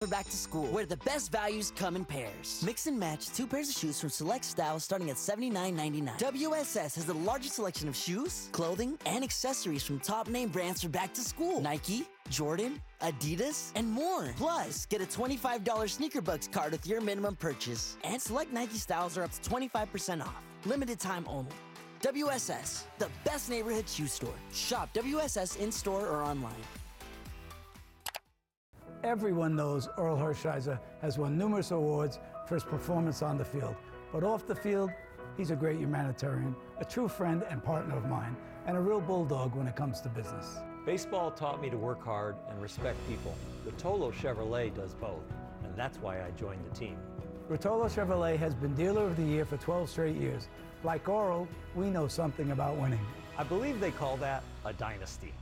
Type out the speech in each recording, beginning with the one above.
For back to school, where the best values come in pairs. Mix and match 2 pairs of shoes from select styles starting at $79.99. WSS has the largest selection of shoes, clothing, and accessories from top name brands for back to school. Nike, Jordan, Adidas, and more. Plus, get a $25 Sneaker Bucks card with your minimum purchase. And select Nike styles are up to 25% off. Limited time only. WSS, the best neighborhood shoe store. Shop WSS in-store or online. Everyone knows Earl Hershiser has won numerous awards for his performance on the field. But off the field, he's a great humanitarian, a true friend and partner of mine, and a real bulldog when it comes to business. Baseball taught me to work hard and respect people. Rotolo Chevrolet does both, and that's why I joined the team. Rotolo Chevrolet has been Dealer of the Year for 12 straight years. Like Earl, we know something about winning. I believe they call that a dynasty.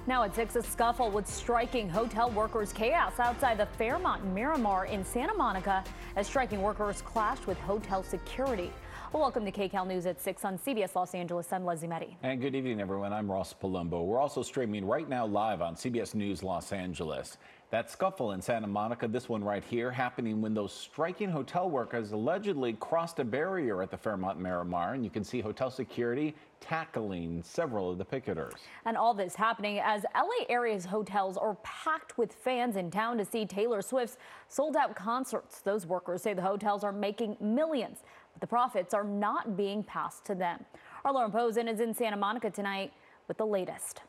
Now at 6, a scuffle with striking hotel workers. Chaos outside the Fairmont Miramar in Santa Monica as striking workers clashed with hotel security. Well, welcome to KCAL News at 6 on CBS Los Angeles. I'm Leslie Meddy. And good evening, everyone. I'm Ross Palumbo. We're also streaming right now live on CBS News Los Angeles. That scuffle in Santa Monica, this one right here, happening when those striking hotel workers allegedly crossed a barrier at the Fairmont Miramar, and you can see hotel security tackling several of the picketers. And all this happening as LA area's hotels are packed with fans in town to see Taylor Swift's sold-out concerts. Those workers say the hotels are making millions, but the profits are not being passed to them. Our Lauren Posen is in Santa Monica tonight with the latest.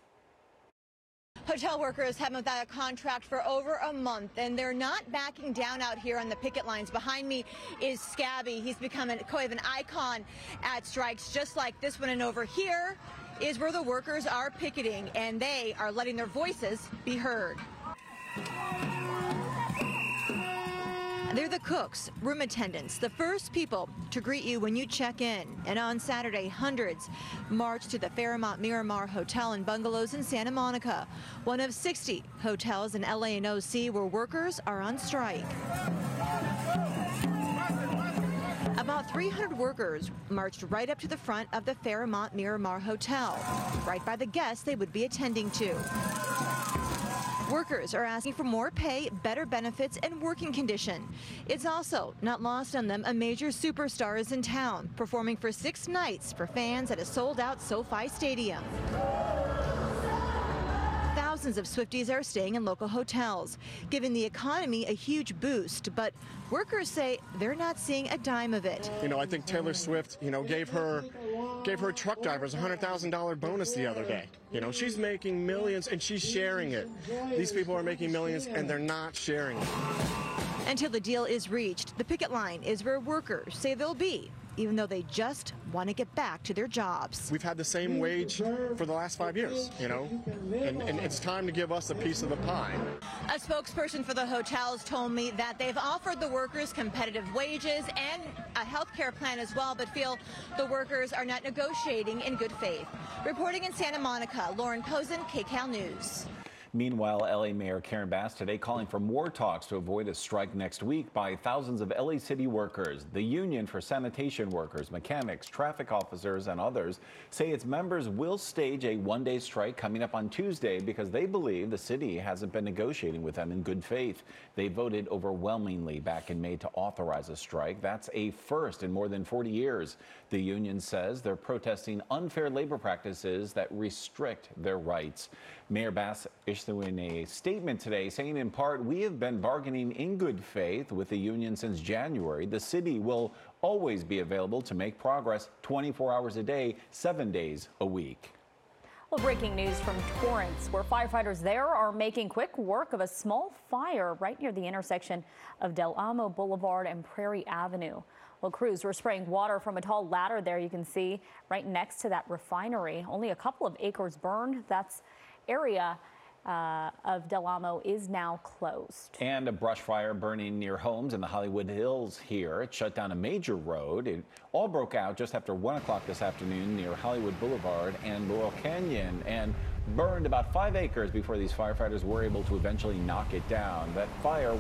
Hotel workers have been without a contract for over a month, and they're not backing down out here on the picket lines. Behind me is Scabby. He's become quite of an icon at strikes just like this one. And over here is where the workers are picketing, and they are letting their voices be heard. They're the cooks, room attendants, the first people to greet you when you check in. And on Saturday, hundreds marched to the Fairmont Miramar Hotel and Bungalows in Santa Monica, one of 60 hotels in LA and OC where workers are on strike. About 300 workers marched right up to the front of the Fairmont Miramar Hotel, right by the guests they would be attending to. Workers are asking for more pay, better benefits, and working condition. It's also not lost on them a major superstar is in town, performing for 6 nights for fans at a sold-out SoFi Stadium. Thousands of Swifties are staying in local hotels, giving the economy a huge boost, but workers say they're not seeing a dime of it. I think Taylor Swift, gave her truck drivers a $100,000 bonus the other day. She's making millions and she's sharing it. These people are making millions and they're not sharing it. Until the deal is reached, the picket line is where workers say they'll be, even though they just want to get back to their jobs. We've had the same wage for the last 5 years, and it's time to give us a piece of the pie. A spokesperson for the hotels told me that they've offered the workers competitive wages and a health care plan as well, but feel the workers are not negotiating in good faith. Reporting in Santa Monica, Lauren Posen, KCAL News. Meanwhile, LA Mayor Karen Bass today calling for more talks to avoid a strike next week by thousands of LA City workers. The Union for Sanitation Workers, Mechanics, Traffic Officers, and others say its members will stage a one-day strike coming up on Tuesday because they believe the city hasn't been negotiating with them in good faith. They voted overwhelmingly back in May to authorize a strike. That's a first in more than 40 years. The union says they're protesting unfair labor practices that restrict their rights. Mayor Bass issuing a statement today saying in part, "We have been bargaining in good faith with the union since January. The city will always be available to make progress 24 hours a day, 7 days a week." Well, breaking news from Torrance, where firefighters there are making quick work of a small fire right near the intersection of Del Amo Boulevard and Prairie Avenue. Well, crews were spraying water from a tall ladder there, you can see, right next to that refinery. Only a couple of acres burned. That's area of Del Amo is now closed. And a brush fire burning near homes in the Hollywood Hills here. It shut down a major road. It all broke out just after 1 o'clock this afternoon near Hollywood Boulevard and Laurel Canyon and burned about 5 acres before these firefighters were able to eventually knock it down. That fire